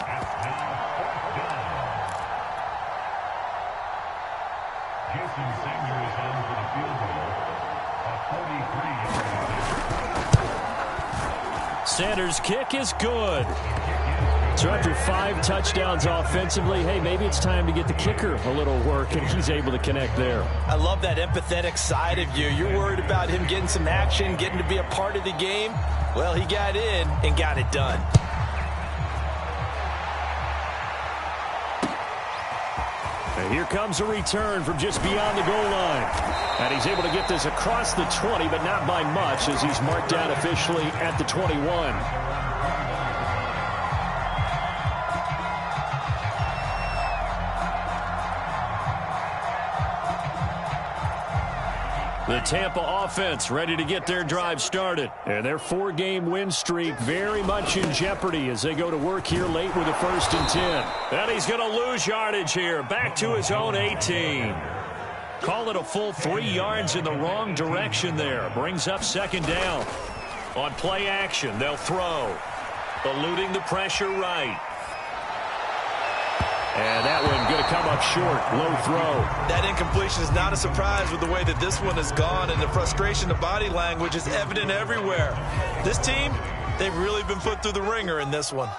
[SPEAKER 1] Sanders' kick is good.
[SPEAKER 3] So after 5 touchdowns offensively, hey, maybe it's time to get the kicker a little work, and he's able to connect there.
[SPEAKER 2] I love that empathetic side of you. You're worried about him getting some action, getting to be a part of the game. Well, he got in and got it done.
[SPEAKER 3] And here comes a return from just beyond the goal line. And he's able to get this across the 20, but not by much, as he's marked down officially at the 21.
[SPEAKER 1] The Tampa offense ready to get their drive started.
[SPEAKER 3] And their 4-game win streak very much in jeopardy as they go to work here late with a 1st and 10.
[SPEAKER 1] And he's going to lose yardage here. Back to his own 18. Call it a full 3 yards in the wrong direction there. Brings up 2nd down. On play action, they'll throw. Eluding the pressure right.
[SPEAKER 3] And that one going to come up short. Low throw.
[SPEAKER 4] That incompletion is not a surprise with the way that this one has gone, and the frustration, the body language is evident everywhere. This team, they've really been put through the ringer in this one.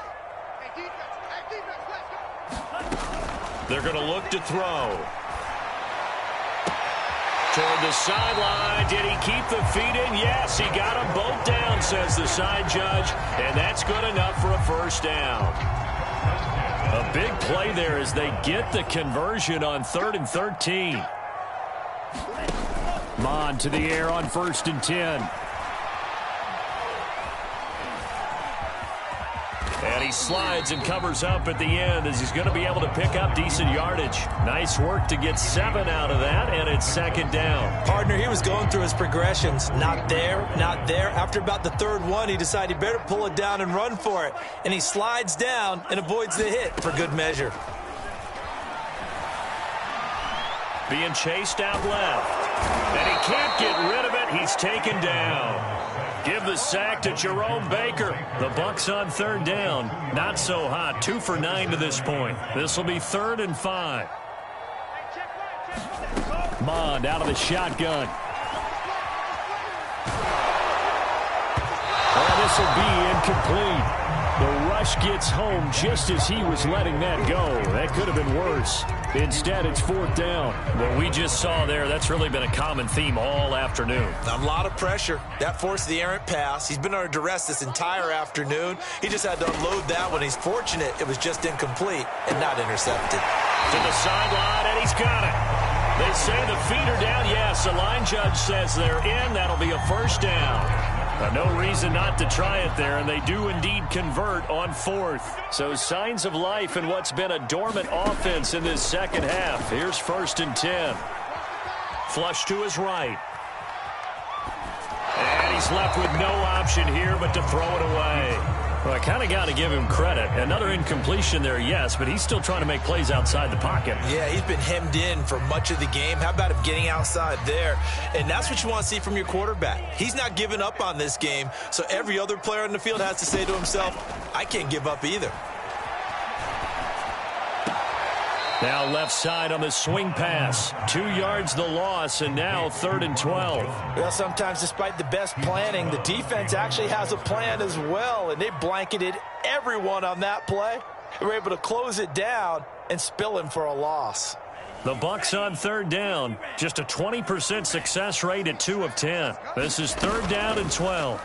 [SPEAKER 1] They're going to look to throw. Toward the sideline. Did he keep the feet in? Yes, he got them both down, says the side judge. And that's good enough for a 1st down. A big play there as they get the conversion on 3rd and 13.
[SPEAKER 3] Mon to the air on 1st and 10.
[SPEAKER 1] And he slides and covers up at the end as he's going to be able to pick up decent yardage. Nice work to get 7 out of that, and it's 2nd down.
[SPEAKER 2] Partner, he was going through his progressions. Not there, not there. After about the 3rd one, he decided he better pull it down and run for it. And he slides down and avoids the hit for good measure.
[SPEAKER 1] Being chased out left. And he can't get rid of it. He's taken down. Give the sack to Jerome Baker. The Bucs on 3rd down. Not so hot. 2 for 9 to this point. This will be 3rd and 5.
[SPEAKER 3] Mond out of the shotgun. Oh, this will be incomplete. The rush gets home just as he was letting that go. That could have been worse. Instead, it's 4th down.
[SPEAKER 1] What we just saw there, that's really been a common theme all afternoon.
[SPEAKER 4] A lot of pressure. That forced the errant pass. He's been under duress this entire afternoon. He just had to unload that one. He's fortunate it was just incomplete and not intercepted.
[SPEAKER 1] To the sideline, and he's got it. They say the feet are down. Yes, the line judge says they're in. That'll be a 1st down. No reason not to try it there, and they do indeed convert on 4th. So signs of life in what's been a dormant offense in this 2nd half. Here's 1st and 10. Flush to his right. And he's left with no option here but to throw it away. Well, I kind of got to give him credit. Another incompletion there, yes, but he's still trying to make plays outside the pocket.
[SPEAKER 4] Yeah, he's been hemmed in for much of the game. How about him getting outside there? And that's what you want to see from your quarterback. He's not giving up on this game, so every other player on the field has to say to himself, I can't give up either.
[SPEAKER 1] Now left side on the swing pass. 2 yards the loss, and now 3rd and 12.
[SPEAKER 2] Well, sometimes despite the best planning, the defense actually has a plan as well, and they blanketed everyone on that play. They were able to close it down and spill him for a loss.
[SPEAKER 1] The Bucs on 3rd down. Just a 20% success rate at 2 of 10. This is 3rd down and 12.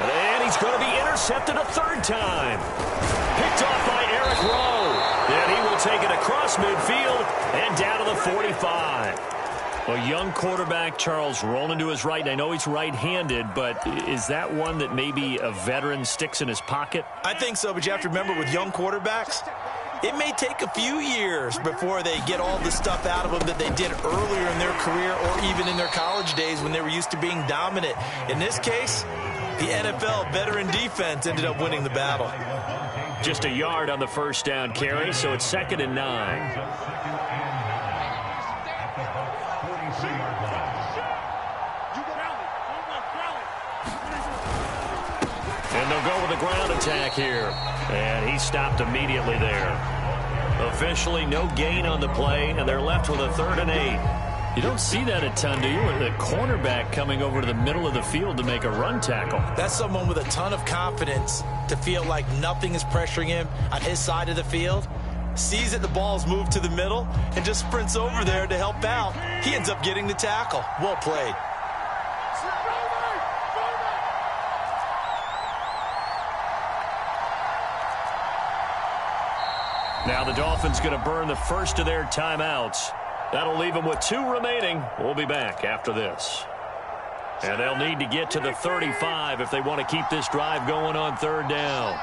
[SPEAKER 1] And he's going to be intercepted a 3rd time. Picked off by Eric Rowe. And he will take it across midfield and down to the 45. A young quarterback, Charles, rolling to his right. I know he's right-handed, but is that one that maybe a veteran sticks in his pocket?
[SPEAKER 4] I think so, but you have to remember with young quarterbacks, it may take a few years before they get all the stuff out of them that they did earlier in their career or even in their college days when they were used to being dominant. In this case, the NFL veteran defense ended up winning the battle.
[SPEAKER 1] Just a yard on the first down carry, so it's 2nd and 9. And they'll go with a ground attack here. And he stopped immediately there. Officially, no gain on the play, and they're left with a 3rd and 8. You don't see that a ton, do you? The cornerback coming over to the middle of the field to make a run tackle.
[SPEAKER 2] That's someone with a ton of confidence to feel like nothing is pressuring him on his side of the field. Sees that the ball's moved to the middle and just sprints over there to help out. He ends up getting the tackle. Well played.
[SPEAKER 1] Now the Dolphins going to burn the first of their timeouts. That'll leave them with 2 remaining. We'll be back after this. And they'll need to get to the 35 if they want to keep this drive going on 3rd down.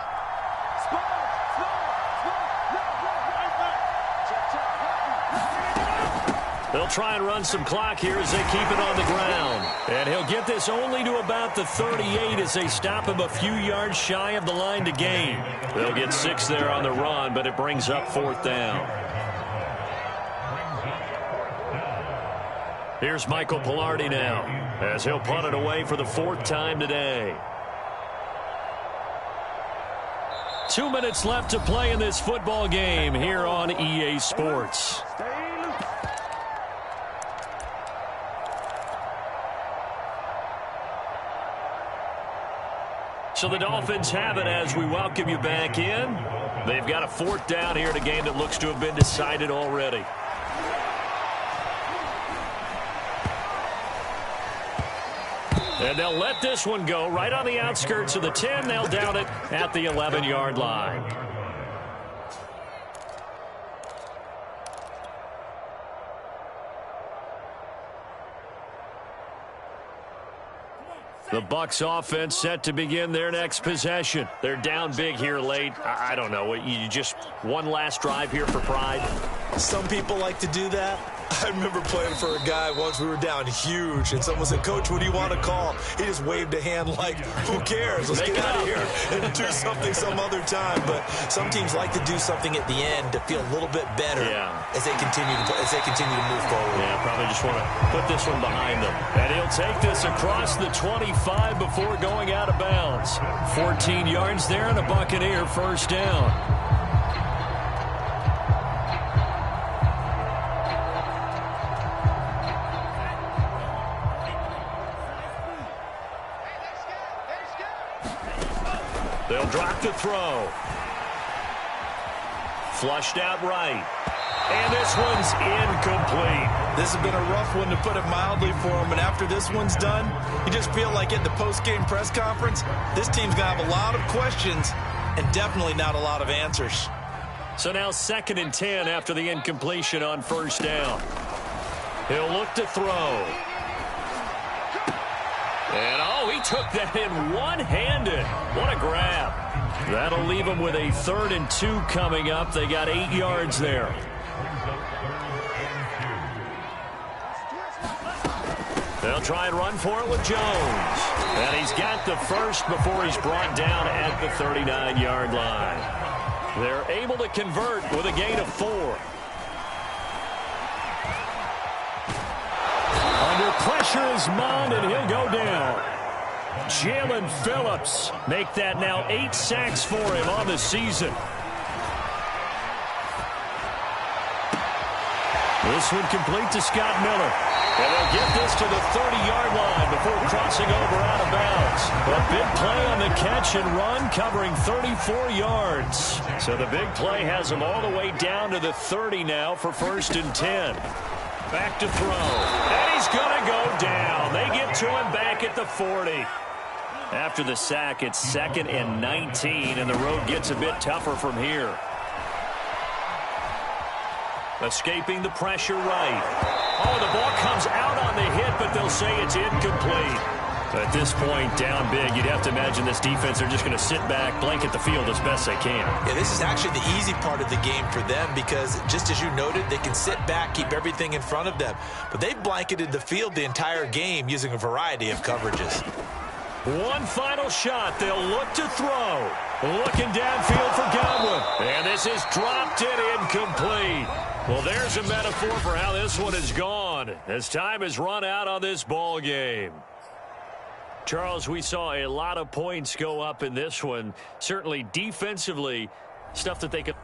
[SPEAKER 1] They'll try and run some clock here as they keep it on the ground. And he'll get this only to about the 38 as they stop him a few yards shy of the line to gain. They'll get 6 there on the run, but it brings up 4th down. Here's Michael Pilardi now as he'll punt it away for the 4th time today. 2 minutes left to play in this football game here on EA Sports. So the Dolphins have it as we welcome you back in. They've got a 4th down here in a game that looks to have been decided already. And they'll let this one go right on the outskirts of the 10. They'll down it at the 11-yard line. The Bucs offense set to begin their next possession. They're down big here late. I don't know. You just one last drive here for pride?
[SPEAKER 2] Some people like to do that. I remember playing for a guy once. We were down huge, and someone said, "Coach, what do you want to call?" He just waved a hand like, "Who cares? Let's get out of here and do something some other time." But some teams like to do something at the end to feel a little bit better as they continue to move forward.
[SPEAKER 1] Yeah, probably just want to put this one behind them. And he'll take this across the 25 before going out of bounds. 14 yards there and a Buccaneer 1st down. They'll drop the throw. Flushed out right. And this one's incomplete.
[SPEAKER 2] This has been a rough one, to put it mildly, for him. And after this one's done, you just feel like at the post-game press conference, this team's going to have a lot of questions and definitely not a lot of answers.
[SPEAKER 1] So now 2nd and 10 after the incompletion on 1st down. He'll look to throw. And, he took that in one-handed. What a grab. That'll leave him with a 3rd and 2 coming up. They got 8 yards there. They'll try and run for it with Jones. And he's got the first before he's brought down at the 39-yard line. They're able to convert with a gain of 4. Under pressure is Mond, and he'll go down. Jalen Phillips make that now 8 sacks for him on the season. This one complete to Scott Miller. And they'll get this to the 30-yard line before crossing over out of bounds. A big play on the catch and run, covering 34 yards. So the big play has them all the way down to the 30 now for 1st and 10. Back to throw. And he's going to go down. They get to him back at the 40. After the sack, it's 2nd and 19, and the road gets a bit tougher from here. Escaping the pressure right. Oh, the ball comes out on the hit, but they'll say it's incomplete. At this point, down big, you'd have to imagine this defense are just going to sit back, blanket the field as best they can.
[SPEAKER 2] Yeah, this is actually the easy part of the game for them because, just as you noted, they can sit back, keep everything in front of them. But they've blanketed the field the entire game using a variety of coverages.
[SPEAKER 1] One final shot. They'll look to throw. Looking downfield for Godwin. And this is dropped in incomplete. Well, there's a metaphor for how this one is gone as time has run out on this ball game. Charles, we saw a lot of points go up in this one. Certainly defensively, stuff that they could...